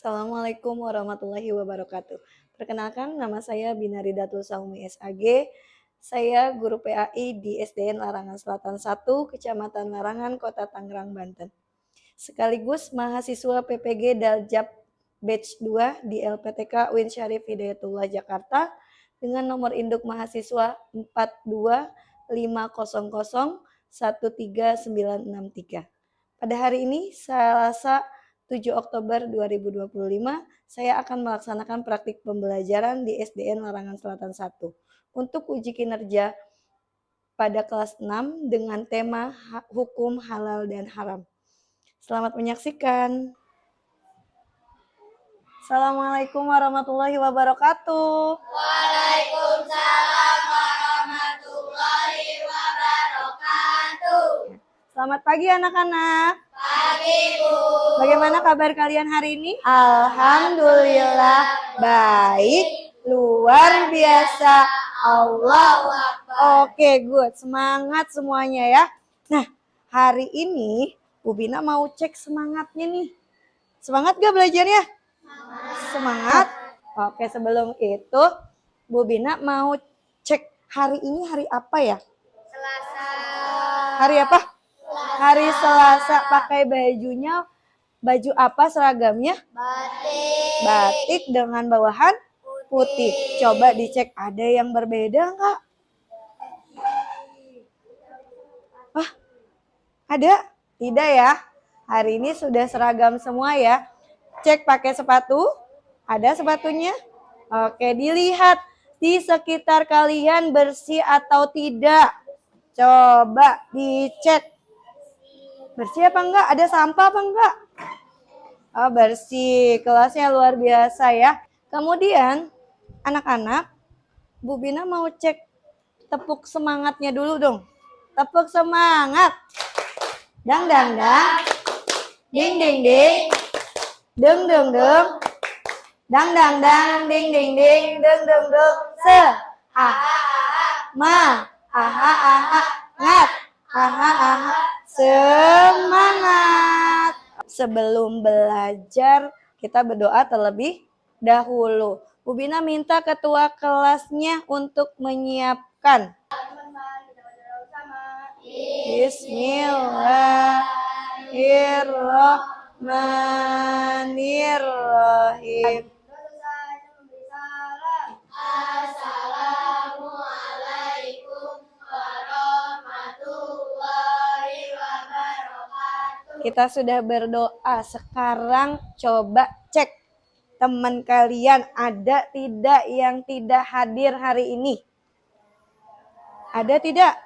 Assalamualaikum warahmatullahi wabarakatuh. Perkenalkan, nama saya Binari Datul Saumi SAG. Saya guru PAI di SDN Larangan Selatan 1, Kecamatan Larangan, Kota Tangerang, Banten. Sekaligus mahasiswa PPG Daljab Batch 2 di LPTK UIN Syarif Hidayatullah Jakarta dengan nomor induk mahasiswa 425001393. Pada hari ini, Selasa 7 Oktober 2025, saya akan melaksanakan praktik pembelajaran di SDN Larangan Selatan 1 untuk uji kinerja pada kelas 6 dengan tema hukum halal dan haram. Selamat menyaksikan. Assalamualaikum warahmatullahi wabarakatuh. Waalaikumsalam warahmatullahi wabarakatuh. Selamat pagi anak-anak. Pagi, Bu. Bagaimana kabar kalian hari ini? Alhamdulillah baik, luar biasa. Allahu Akbar. Oke, good. Semangat semuanya ya. Nah, hari ini Bu Bina mau cek semangatnya nih. Semangat gak belajarnya? Semangat. Oke, sebelum itu Bu Bina mau cek hari ini hari apa ya? Selasa. Hari apa? Hari Selasa. Pakai bajunya baju apa seragamnya? Batik. Batik dengan bawahan putih. Coba dicek ada yang berbeda enggak? Wah, ada? Tidak ya? Hari ini sudah seragam semua ya. Cek pakai sepatu. Ada sepatunya? Oke, dilihat di sekitar kalian bersih atau tidak. Coba dicek. Bersih apa enggak? Ada sampah apa enggak? Oh, bersih. Kelasnya luar biasa ya. Kemudian, anak-anak, Bu Bina mau cek tepuk semangatnya dulu dong. Tepuk semangat. Dang dang dang. Ding ding ding. Deng deng deng. Dang dang dang. Ding ding ding. Deng deng deng. Se. Ha. Ma. Aha aha. Ngat. Aha aha. Semangat. Sebelum belajar, kita berdoa terlebih dahulu. Bu Bina minta ketua kelasnya untuk menyiapkan. Bismillahirrahmanirrahim. Assalamualaikum warahmatullahi wabarakatuh. Kita sudah berdoa, sekarang coba cek teman kalian ada tidak yang tidak hadir hari ini? Ada tidak?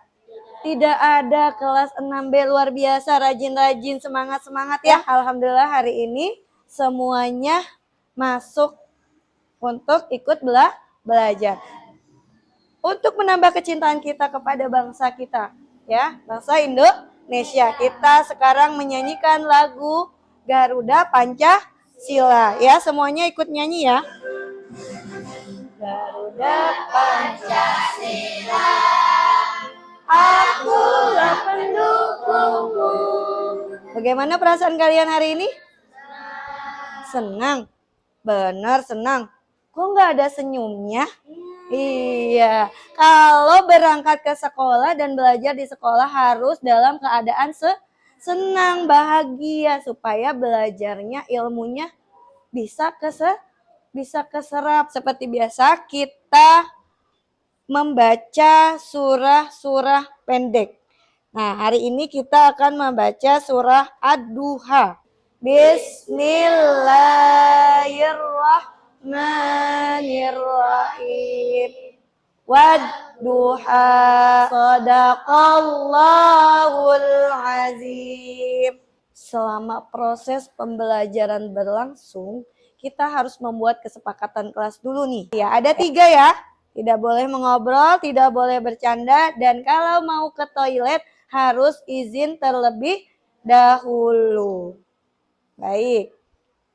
Tidak ada. Kelas 6B luar biasa, rajin-rajin, semangat-semangat ya. Alhamdulillah hari ini semuanya masuk untuk ikut belajar. Untuk menambah kecintaan kita kepada bangsa kita, ya, bangsa Indonesia. Kita sekarang menyanyikan lagu Garuda Pancasila, ya, semuanya ikut nyanyi ya. Garuda Pancasila, akulah pendukungmu. Bagaimana perasaan kalian hari ini? Senang. Benar, senang. Kok nggak ada senyumnya? Iya, kalau berangkat ke sekolah dan belajar di sekolah harus dalam keadaan senang, bahagia supaya belajarnya, ilmunya bisa keserap. Seperti biasa kita membaca surah-surah pendek. Nah, hari ini kita akan membaca surah Ad-Duha. Bismillahirrahmanirrahim. Wad-duha. Shadaqallahul azim. Selama proses pembelajaran berlangsung, kita harus membuat kesepakatan kelas dulu nih. Ya, ada 3 ya. Tidak boleh mengobrol, tidak boleh bercanda, dan kalau mau ke toilet harus izin terlebih dahulu. Baik.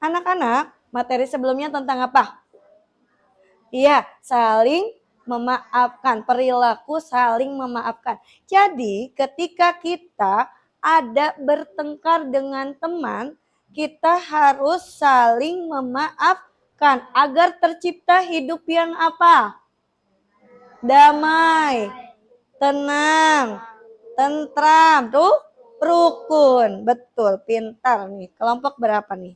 Anak-anak, materi sebelumnya tentang apa? Iya, saling memaafkan, perilaku saling memaafkan. Jadi, ketika kita ada bertengkar dengan teman, kita harus saling memaafkan agar tercipta hidup yang apa? Damai, tenang, tentram, tuh rukun. Betul, pintar nih. Kelompok berapa nih?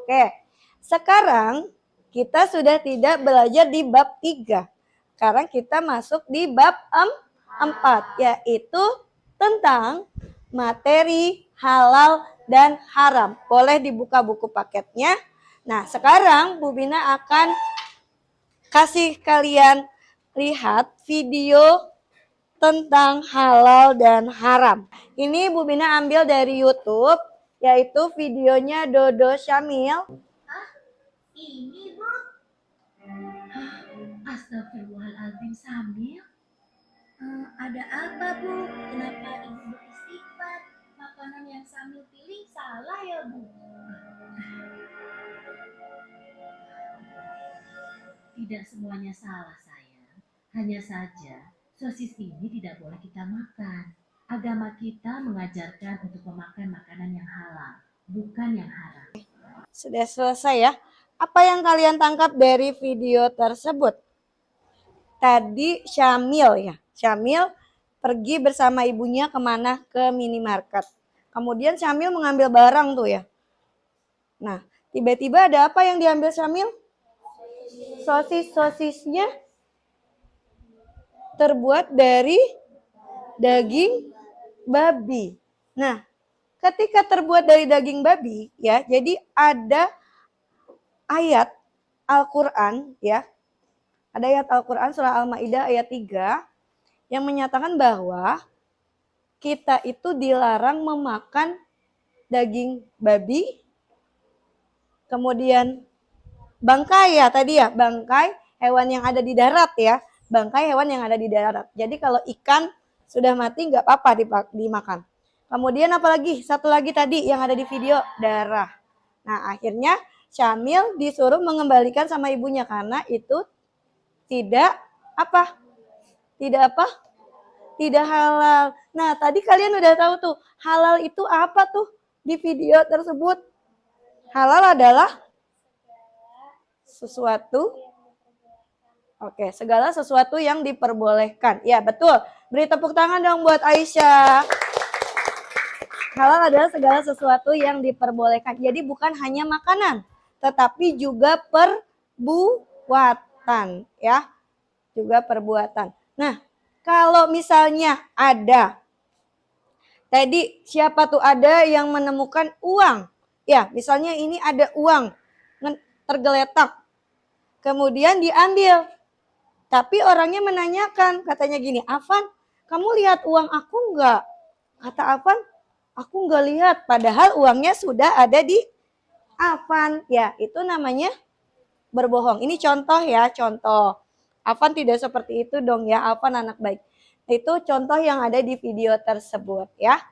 Oke, sekarang kita sudah tidak belajar di bab 3. Sekarang kita masuk di bab 4, yaitu tentang materi halal dan haram. Boleh dibuka buku paketnya. Nah, sekarang Bu Bina akan kasih kalian lihat video tentang halal dan haram. Ini Bu Bina ambil dari YouTube, yaitu videonya Dodo Syamil. Ini, Bu. Astagfirullahaladzim, Samil. Ada apa, Bu? Kenapa Ibu beristighfar? Makanan yang Samil pilih salah ya, Bu? Tidak semuanya salah, sayang. Hanya saja, sosis ini tidak boleh kita makan. Agama kita mengajarkan untuk memakan makanan yang halal, bukan yang haram. Sudah selesai ya. Apa yang kalian tangkap dari video tersebut? Tadi Syamil ya. Syamil pergi bersama ibunya kemana? Ke minimarket. Kemudian Syamil mengambil barang tuh ya. Nah, tiba-tiba ada apa yang diambil Syamil? Sosis-sosisnya terbuat dari daging babi. Nah, ketika terbuat dari daging babi ya, jadi ada ayat Al-Qur'an ya. Ada ayat Al-Qur'an surah Al-Maidah ayat 3 yang menyatakan bahwa kita itu dilarang memakan daging babi, kemudian bangkai ya tadi ya, bangkai hewan yang ada di darat ya, bangkai hewan yang ada di darat. Jadi kalau ikan sudah mati nggak apa-apa dimakan. Kemudian apalagi satu lagi tadi yang ada di video, darah. Nah akhirnya Syamil disuruh mengembalikan sama ibunya karena itu tidak apa? Tidak apa? Tidak halal. Nah tadi kalian udah tahu tuh halal itu apa tuh di video tersebut. Halal adalah sesuatu, oke, segala sesuatu yang diperbolehkan. Ya, betul. Beri tepuk tangan dong buat Aisyah. Halal adalah segala sesuatu yang diperbolehkan. Jadi bukan hanya makanan, tetapi juga perbuatan, ya. Juga perbuatan. Nah, kalau misalnya ada tadi siapa tuh ada yang menemukan uang? Ya, misalnya ini ada uang tergeletak. Kemudian diambil. Tapi orangnya menanyakan, katanya gini, Afan, kamu lihat uang aku enggak? Kata Afan, aku enggak lihat. Padahal uangnya sudah ada di Afan. Ya, itu namanya berbohong. Ini contoh ya, contoh. Afan tidak seperti itu dong ya, Afan anak baik. Itu contoh yang ada di video tersebut ya.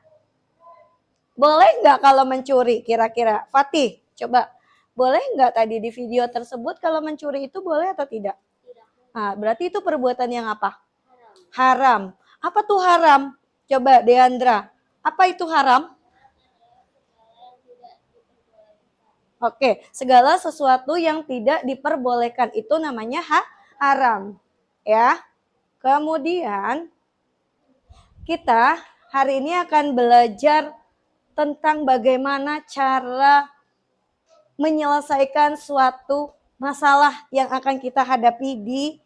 Boleh enggak kalau mencuri kira-kira? Fatih, coba. Boleh enggak tadi di video tersebut kalau mencuri itu boleh atau tidak? Nah, berarti itu perbuatan yang apa? Haram. Apa tuh haram? Coba Deandra. Apa itu haram? Oke, segala sesuatu yang tidak diperbolehkan itu namanya haram. Ya. Kemudian kita hari ini akan belajar tentang bagaimana cara menyelesaikan suatu masalah yang akan kita hadapi di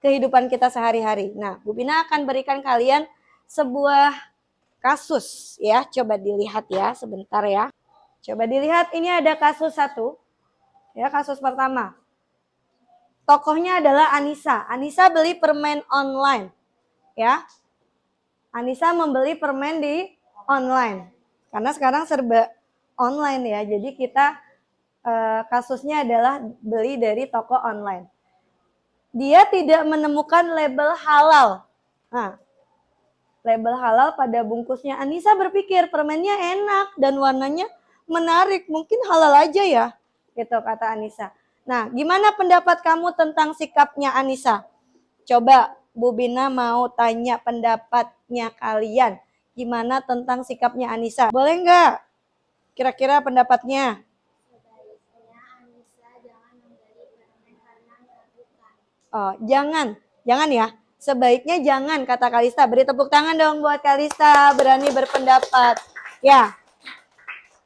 kehidupan kita sehari-hari. Nah, Bu Bina akan berikan kalian sebuah kasus ya. Coba dilihat ya sebentar ya. Coba dilihat ini ada kasus satu. Ya, kasus pertama. Tokohnya adalah Anissa. Anissa beli permen online. Ya. Anissa membeli permen di online. Karena sekarang serba online ya. Jadi kita kasusnya adalah beli dari toko online. Dia tidak menemukan label halal. Nah, label halal pada bungkusnya. Anissa berpikir permennya enak dan warnanya menarik. Mungkin halal aja ya, gitu kata Anissa. Nah, gimana pendapat kamu tentang sikapnya Anissa? Coba Bu Bina mau tanya pendapatnya kalian. Gimana tentang sikapnya Anissa? Boleh nggak? Kira-kira pendapatnya? Sebaiknya Anissa jangan membeli permen karena meragukan. Oh, jangan ya. Sebaiknya jangan, kata Kalista. Beri tepuk tangan dong buat Kalista, berani berpendapat. Ya,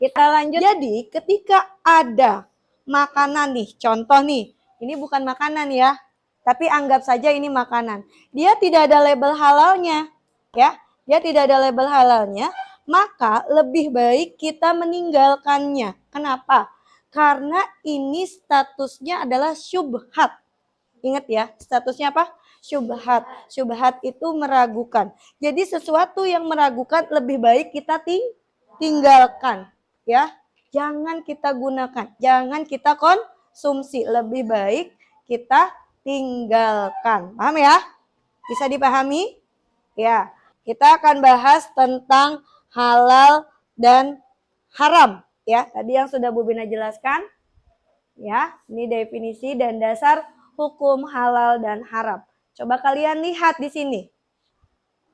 kita lanjut. Jadi, ketika ada makanan nih, contoh nih, ini bukan makanan ya, tapi anggap saja ini makanan. Dia tidak ada label halalnya, ya. Dia tidak ada label halalnya, maka lebih baik kita meninggalkannya. Kenapa? Karena ini statusnya adalah syubhat. Ingat ya, statusnya apa? Syubhat. Syubhat itu meragukan. Jadi sesuatu yang meragukan lebih baik kita tinggalkan. Ya, jangan kita gunakan. Jangan kita konsumsi. Lebih baik kita tinggalkan. Paham ya? Bisa dipahami? Ya, kita akan bahas tentang halal dan haram. Ya, tadi yang sudah Bu Bina jelaskan. Ya, ini definisi dan dasar hukum halal dan haram. Coba kalian lihat di sini.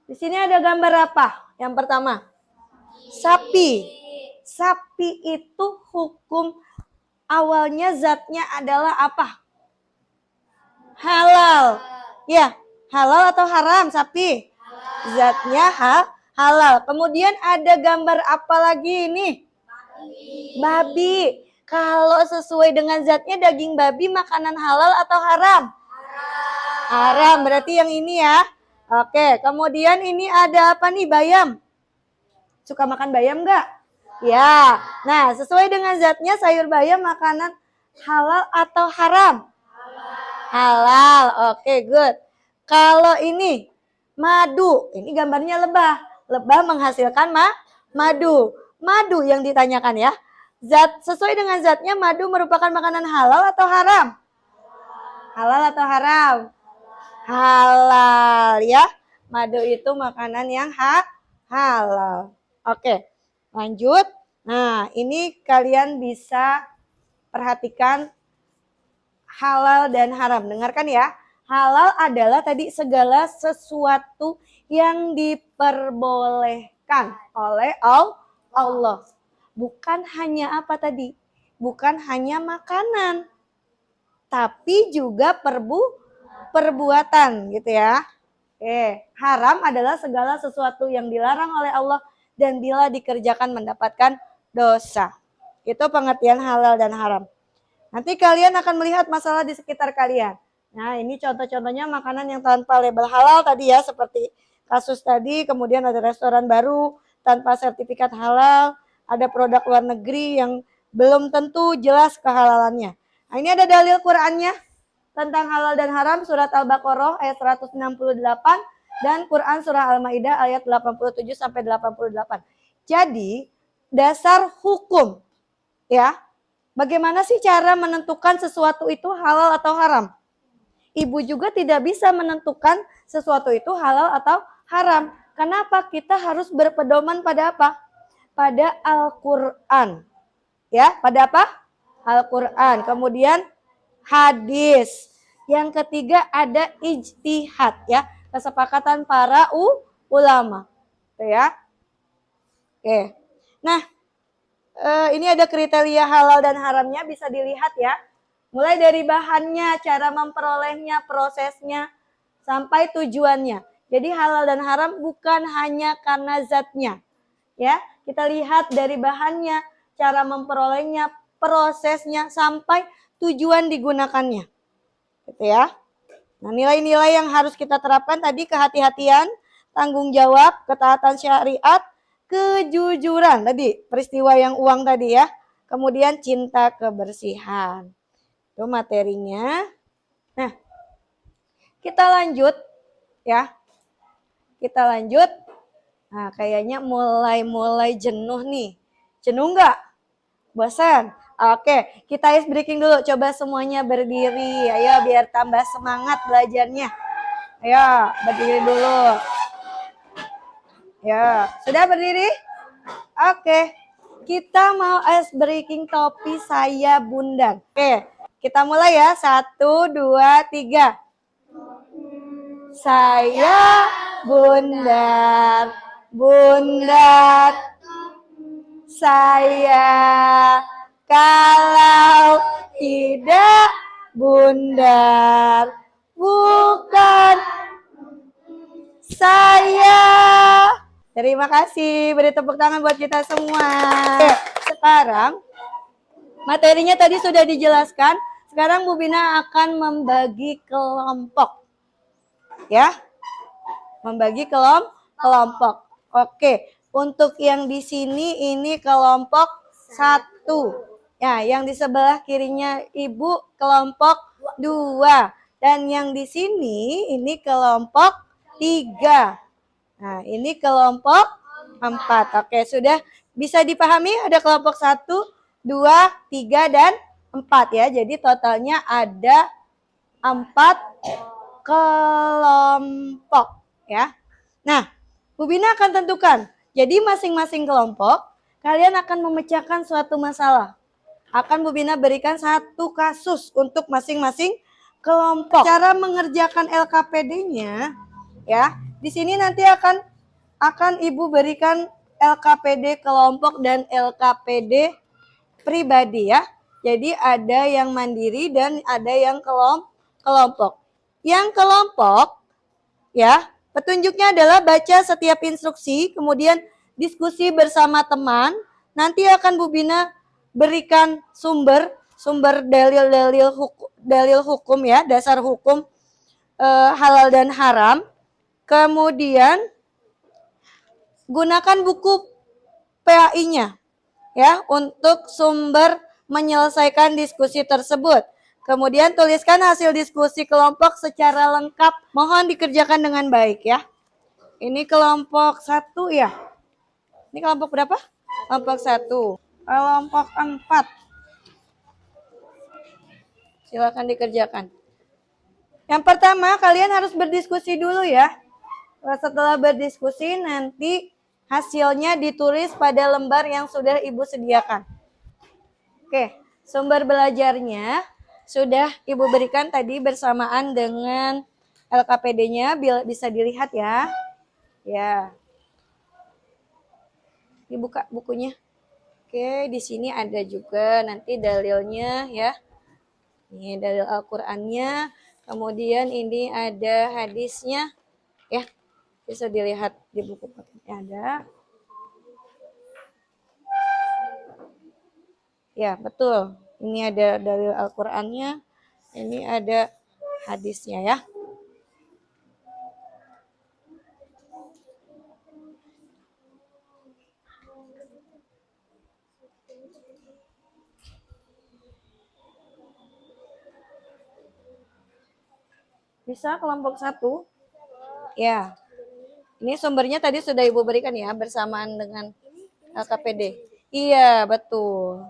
Di sini ada gambar apa? Yang pertama, sapi. Sapi itu hukum awalnya zatnya adalah apa? Halal. Ya, halal atau haram sapi? Zatnya halal. Kemudian ada gambar apa lagi ini? Babi. Kalau sesuai dengan zatnya daging babi makanan halal atau haram? Haram. Berarti yang ini ya. Oke, kemudian ini ada apa nih? Bayam. Suka makan bayam nggak? Ya. Nah, sesuai dengan zatnya sayur bayam makanan halal atau haram? Halal. Oke, good. Kalau ini madu. Ini gambarnya lebah. Lebah menghasilkan madu. Madu yang ditanyakan ya. Sesuai dengan zatnya madu merupakan makanan halal atau haram? Halal atau haram? Halal ya. Madu itu makanan yang halal. Oke, lanjut. Nah, ini kalian bisa perhatikan halal dan haram. Dengarkan ya. Halal adalah tadi segala sesuatu yang diperbolehkan oleh Allah. Bukan hanya apa tadi? Bukan hanya makanan. Tapi juga perbuatan gitu ya. Haram adalah segala sesuatu yang dilarang oleh Allah dan bila dikerjakan mendapatkan dosa. Itu pengertian halal dan haram. Nanti kalian akan melihat masalah di sekitar kalian. Nah, ini contoh-contohnya makanan yang tanpa label halal tadi ya, seperti kasus tadi, kemudian ada restoran baru tanpa sertifikat halal, ada produk luar negeri yang belum tentu jelas kehalalannya. Nah, ini ada dalil Qur'annya tentang halal dan haram, surat Al-Baqarah ayat 168 dan Quran surah Al-Maidah ayat 87 sampai 88. Jadi, dasar hukum ya. Bagaimana sih cara menentukan sesuatu itu halal atau haram? Ibu juga tidak bisa menentukan sesuatu itu halal atau haram. Kenapa? Kita harus berpedoman pada apa? Pada Al-Quran. Ya, pada apa? Al-Quran. Kemudian hadis. Yang ketiga ada ijtihad ya, kesepakatan para ulama. Tuh ya. Oke. Nah, ini ada kriteria halal dan haramnya, bisa dilihat ya. Mulai dari bahannya, cara memperolehnya, prosesnya, sampai tujuannya. Jadi halal dan haram bukan hanya karena zatnya. Ya, kita lihat dari bahannya, cara memperolehnya, prosesnya, sampai tujuan digunakannya. Gitu ya. Nah, nilai-nilai yang harus kita terapkan tadi kehati-hatian, tanggung jawab, ketaatan syariat, kejujuran tadi, peristiwa yang uang tadi ya. Kemudian cinta kebersihan. Itu materinya. Nah, kita lanjut ya. Kita lanjut. Nah, kayaknya mulai jenuh nih. Jenuh nggak? Bosan? Oke, kita ice breaking dulu. Coba semuanya berdiri. Ayo biar tambah semangat belajarnya. Ayo, berdiri dulu. Ya, sudah berdiri? Oke, kita mau ice breaking topi saya Bundan. Oke, kita mulai ya. 1, 2, 3. Saya Bundan, Bundan. saya. Kalau tidak bundar, bukan saya. Terima kasih, beri tepuk tangan buat kita semua. Sekarang materinya tadi sudah dijelaskan. Sekarang Bu Bina akan membagi kelompok. Ya, membagi kelompok. Oke, untuk yang di sini ini kelompok 1. Ya, yang di sebelah kirinya Ibu kelompok 2. Dan yang di sini ini kelompok 3. Nah, ini kelompok 4. Oke, sudah bisa dipahami ada kelompok 1, 2, 3, dan 4 ya. Jadi totalnya ada 4 kelompok ya. Nah, Bu Bina akan tentukan. Jadi masing-masing kelompok kalian akan memecahkan suatu masalah. Akan Bu Bina berikan satu kasus untuk masing-masing kelompok. Cara mengerjakan LKPD-nya ya. Di sini nanti akan Ibu berikan LKPD kelompok dan LKPD pribadi ya. Jadi ada yang mandiri dan ada yang kelompok. Yang kelompok ya, petunjuknya adalah baca setiap instruksi, kemudian diskusi bersama teman. Nanti akan Bu Bina berikan sumber dalil hukum ya, dasar hukum halal dan haram. Kemudian gunakan buku PAI-nya ya untuk sumber menyelesaikan diskusi tersebut. Kemudian tuliskan hasil diskusi kelompok secara lengkap. Mohon dikerjakan dengan baik ya. Ini kelompok 1 ya. Ini kelompok berapa? Kelompok 1. Kelompok 4. Silakan dikerjakan. Yang pertama kalian harus berdiskusi dulu ya. Setelah berdiskusi nanti hasilnya ditulis pada lembar yang sudah Ibu sediakan. Oke, sumber belajarnya sudah Ibu berikan tadi bersamaan dengan LKPD-nya, bisa dilihat ya. Ya. Dibuka bukunya. Oke, di sini ada juga nanti dalilnya ya. Ini dalil Al-Qur'annya, kemudian ini ada hadisnya ya. Bisa dilihat di buku ada. Ya, betul. Ini ada dalil Al-Qur'annya, ini ada hadisnya ya. Bisa kelompok 1? Ya. Ini sumbernya tadi sudah Ibu berikan ya, bersamaan dengan LKPD. Iya, betul.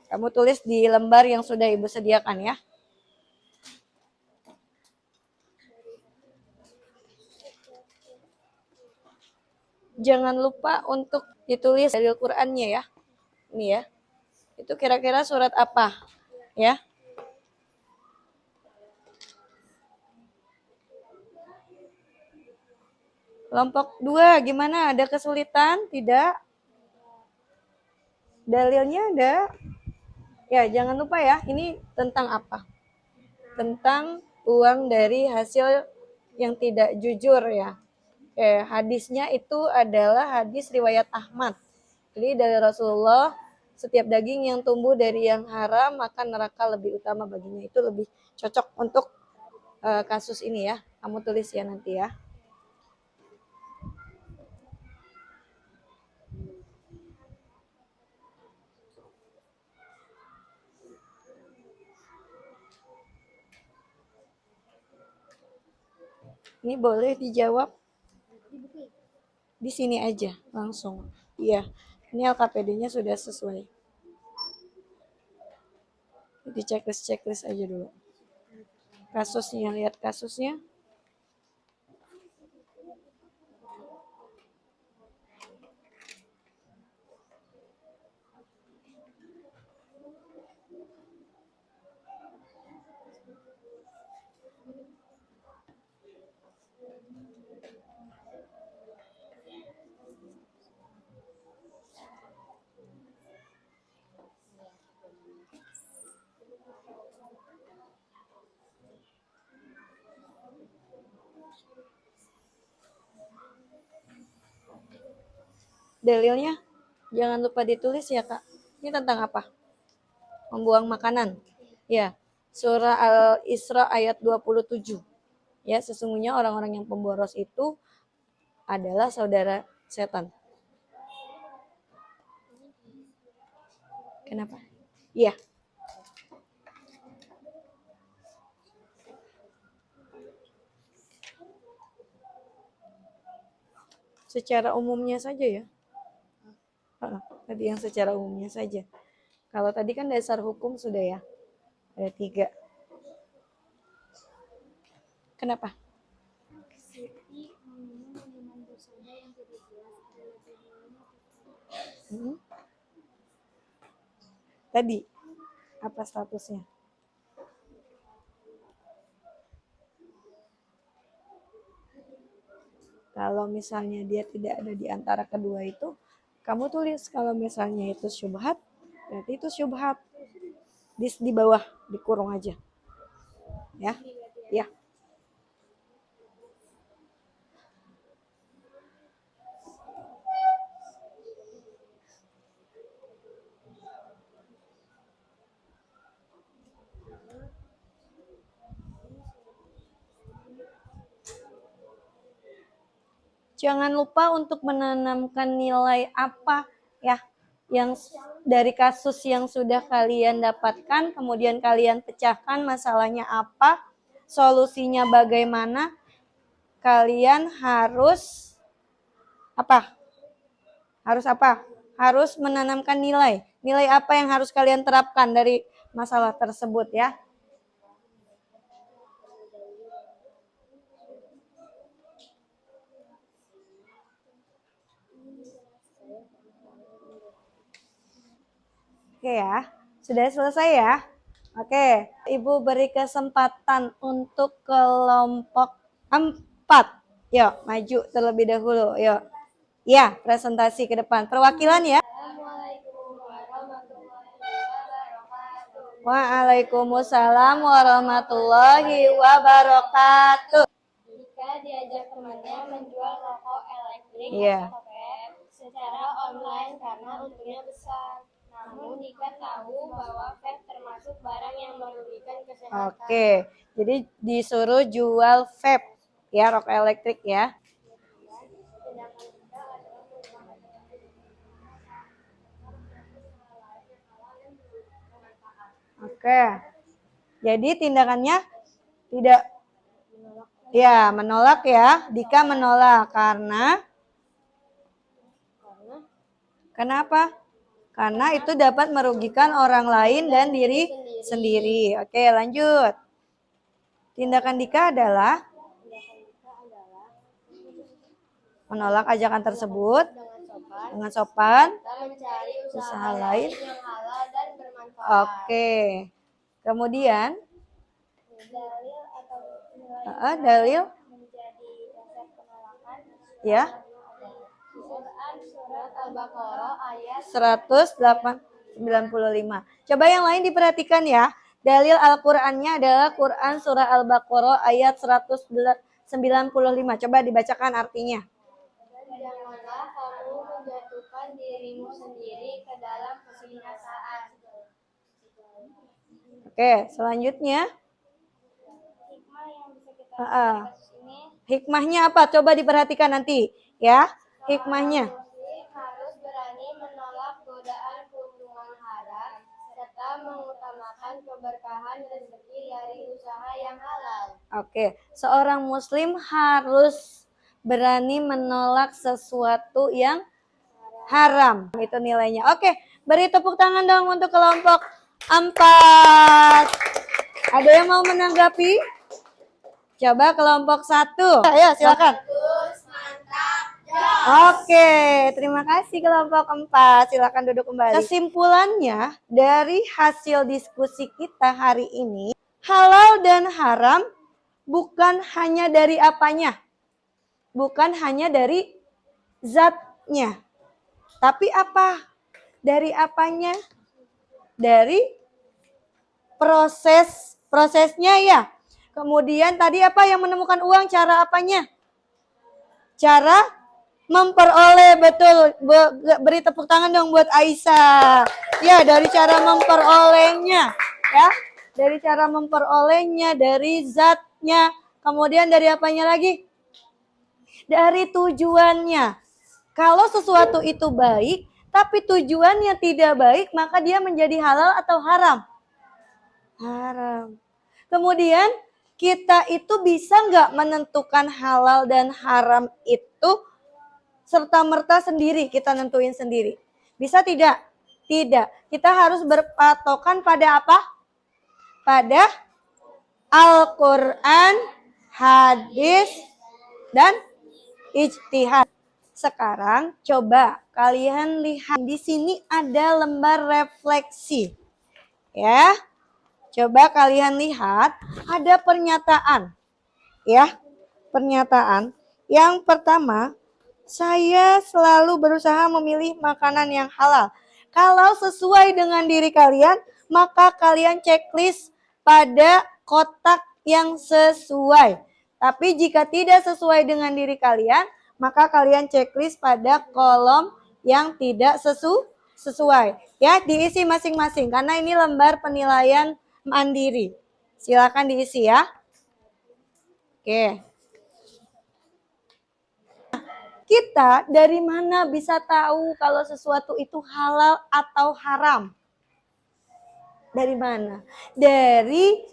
Kamu tulis di lembar yang sudah Ibu sediakan ya. Jangan lupa untuk ditulis dalil Qur'annya ya. Ini ya. Itu kira-kira surat apa? Ya. Kelompok 2 gimana? Ada kesulitan? Tidak? Dalilnya ada? Ya, jangan lupa ya. Ini tentang apa? Tentang uang dari hasil yang tidak jujur ya. Hadisnya itu adalah hadis riwayat Ahmad. Jadi dari Rasulullah, setiap daging yang tumbuh dari yang haram maka neraka lebih utama baginya. Itu lebih cocok untuk kasus ini ya. Kamu tulis ya nanti ya. Ini boleh dijawab di sini aja langsung. Iya, ini LKPD-nya sudah sesuai. Di checklist aja dulu. Kasusnya, lihat kasusnya. dalilnya jangan lupa ditulis ya Kak. Ini tentang apa? Membuang makanan. Ya, surah Al-Isra ayat 27. Ya, sesungguhnya orang-orang yang pemboros itu adalah saudara setan. Kenapa? Iya. Secara umumnya saja ya. Tadi yang secara umumnya saja. Kalau tadi kan dasar hukum sudah ya. Ada 3. Kenapa? Siti meminum minuman bersoda yang tidak jelas ada lebih minum. Tadi apa statusnya? Kalau misalnya dia tidak ada di antara kedua itu, kamu tulis kalau misalnya itu syubhat, berarti itu syubhat. Di bawah, dikurung aja. Ya. Ya. Jangan lupa untuk menanamkan nilai apa ya yang dari kasus yang sudah kalian dapatkan, kemudian kalian pecahkan masalahnya apa, solusinya bagaimana, kalian harus apa? Harus apa? Harus menanamkan nilai. Nilai apa yang harus kalian terapkan dari masalah tersebut ya? Oke ya, sudah selesai ya? Oke, Ibu beri kesempatan untuk kelompok 4. Yuk, maju terlebih dahulu. Yuk. Ya, presentasi ke depan. Perwakilan ya. Assalamualaikum warahmatullahi wabarakatuh. Waalaikumsalam warahmatullahi wabarakatuh. Jika diajak temannya menjual rokok elektrik Iya. atau vape secara online karena untungnya besar. Namun jika tahu bahwa vape termasuk barang yang merugikan kesehatan. Oke, jadi disuruh jual vape ya, rokok elektrik ya. Tindakan kita adalah merupakan Oke. Jadi tindakannya tidak ya, menolak ya. Dika menolak karena kenapa? Karena itu dapat merugikan orang lain dan diri sendiri. Oke, lanjut. Tindakan Dika adalah menolak ajakan tersebut dengan sopan, kita mencari usaha usaha lain. lain yang halal dan bermanfaat. Oke. Kemudian Dalil atau dalil menjadi dasar penolakan. ya. Quran surat Al-Baqarah ayat 195. Coba yang lain diperhatikan ya. Dalil Al-Qur'annya adalah Quran surah Al-Baqarah ayat 195. Coba dibacakan artinya. Janganlah kamu menjatuhkan dirimu sendiri ke dalam kebinasaan. Oke, selanjutnya. Hikmah yang bisa kita Ah, ambil dari kasus ini, Hikmahnya apa? Coba diperhatikan nanti ya. Hikmahnya. muslim harus berani menolak godaan keuntungan haram serta mengutamakan keberkahan rezeki dari usaha yang halal. Oke, seorang muslim harus berani menolak sesuatu yang haram. Itu nilainya. Oke, beri tepuk tangan dong untuk kelompok 4. Ada yang mau menanggapi? Coba kelompok 1. Ayo, silakan. Oke, terima kasih kelompok 4. Silakan duduk kembali. Kesimpulannya dari hasil diskusi kita hari ini, halal dan haram bukan hanya dari apanya. Bukan hanya dari zatnya. Tapi apa? Dari apanya? Dari prosesnya ya. Kemudian tadi apa yang menemukan uang, cara apanya? Cara Memperoleh, betul. Beri tepuk tangan dong buat Aisyah. Ya, dari cara memperolehnya, ya. Dari cara memperolehnya, dari zatnya, kemudian dari apanya lagi? Dari tujuannya. Kalau sesuatu itu baik, tapi tujuannya tidak baik, maka dia menjadi halal atau haram? Haram. Kemudian kita itu bisa nggak menentukan halal dan haram itu serta-merta sendiri, kita nentuin sendiri. Bisa tidak? Tidak. Kita harus berpatokan pada apa? Pada Al-Quran, hadis, dan ijtihad. Sekarang coba kalian lihat di sini ada lembar refleksi. Ya. Coba kalian lihat ada pernyataan. Ya. Pernyataan. Yang pertama, saya selalu berusaha memilih makanan yang halal. Kalau sesuai dengan diri kalian, maka kalian checklist pada kotak yang sesuai. Tapi jika tidak sesuai dengan diri kalian, maka kalian checklist pada kolom yang tidak sesuai. Ya, diisi masing-masing karena ini lembar penilaian mandiri. Silakan diisi ya. Oke. Kita dari mana bisa tahu kalau sesuatu itu halal atau haram? Dari mana? Dari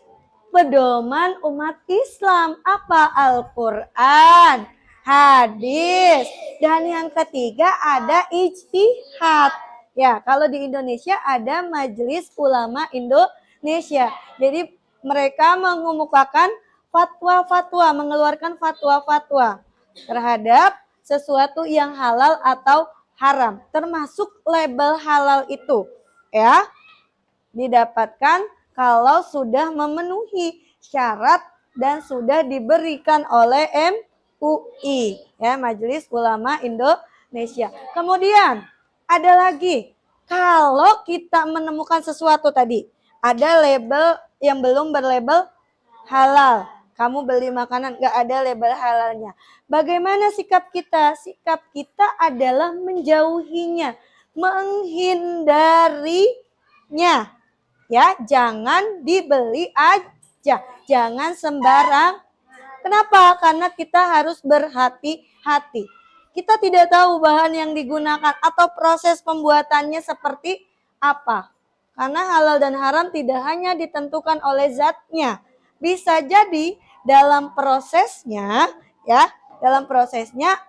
pedoman umat Islam. Apa? Al-Quran, hadis, dan yang ketiga ada ijtihad. Ya, kalau di Indonesia ada Majelis Ulama Indonesia. Jadi mereka mengemukakan fatwa-fatwa, mengeluarkan fatwa-fatwa terhadap sesuatu yang halal atau haram. Termasuk label halal itu ya didapatkan kalau sudah memenuhi syarat dan sudah diberikan oleh MUI ya, Majelis Ulama Indonesia. Kemudian ada lagi, kalau kita menemukan sesuatu tadi ada label yang belum berlabel halal, kamu beli makanan gak ada label halalnya. Bagaimana sikap kita? Sikap kita adalah menjauhinya, menghindarinya. Ya, jangan dibeli aja, jangan sembarang. Kenapa? Karena kita harus berhati-hati. Kita tidak tahu bahan yang digunakan atau proses pembuatannya seperti apa. Karena halal dan haram tidak hanya ditentukan oleh zatnya. Bisa jadi dalam prosesnya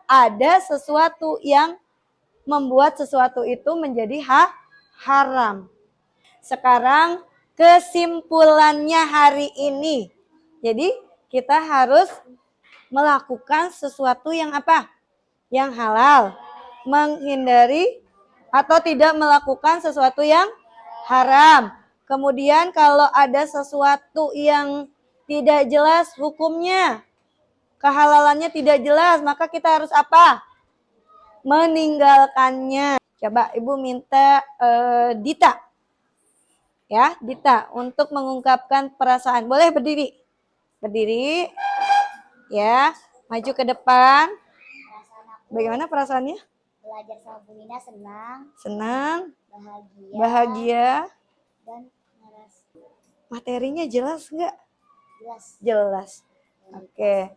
ada sesuatu yang membuat sesuatu itu menjadi haram. Sekarang kesimpulannya hari ini. Jadi kita harus melakukan sesuatu yang apa? Yang halal. Menghindari atau tidak melakukan sesuatu yang haram. Kemudian kalau ada sesuatu yang tidak jelas hukumnya, kehalalannya tidak jelas, maka kita harus apa? Meninggalkannya. Coba Ibu minta Dita. Ya, Dita untuk mengungkapkan perasaan. Boleh berdiri. Berdiri. Ya, maju ke depan. Bagaimana perasaannya? Belajar sama Bu Nina senang. Senang. Bahagia. Bahagia. Dan naras. Materinya jelas nggak? Jelas. Jelas. Oke.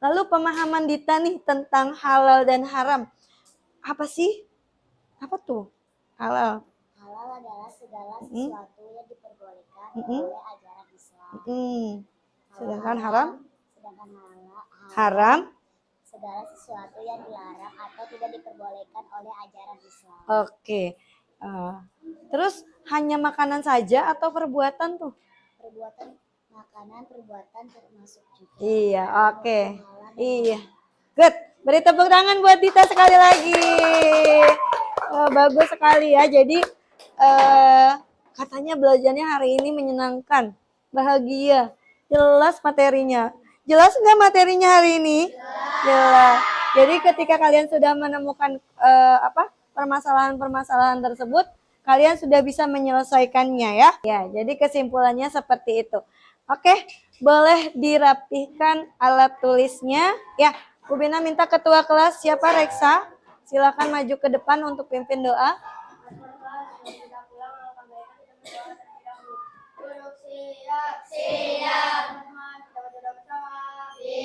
Lalu pemahaman Dita nih tentang halal dan haram. Apa sih? Apa tuh? Halal. Halal adalah segala sesuatu yang diperbolehkan oleh ajaran Islam. Sedangkan haram? Sedangkan Haram. segala sesuatu yang dilarang atau tidak diperbolehkan oleh ajaran Islam. Oke. Terus hanya makanan saja atau perbuatan tuh? Perbuatan makanan, perbuatan termasuk juga. Iya, oke. Iya. Good. Beri tepuk tangan buat Dita sekali lagi. Bagus sekali ya. Jadi katanya belajarnya hari ini menyenangkan, bahagia, jelas materinya. Jelas nggak materinya hari ini? Jelas. Jadi ketika kalian sudah menemukan permasalahan-permasalahan tersebut, kalian sudah bisa menyelesaikannya ya. Ya, jadi kesimpulannya seperti itu. Oke, boleh dirapihkan alat tulisnya. Ya, Bu Bina minta ketua kelas siapa Reksa? Silakan maju ke depan untuk pimpin doa.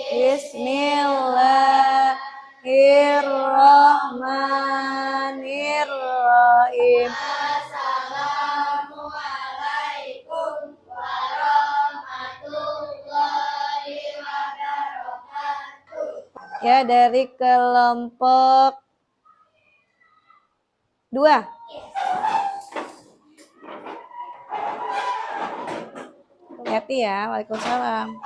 Bismillahirrahmanirrahim. Assalamualaikum warahmatullahi wabarakatuh. Ya, dari kelompok 2. Hati ya. Waalaikumsalam.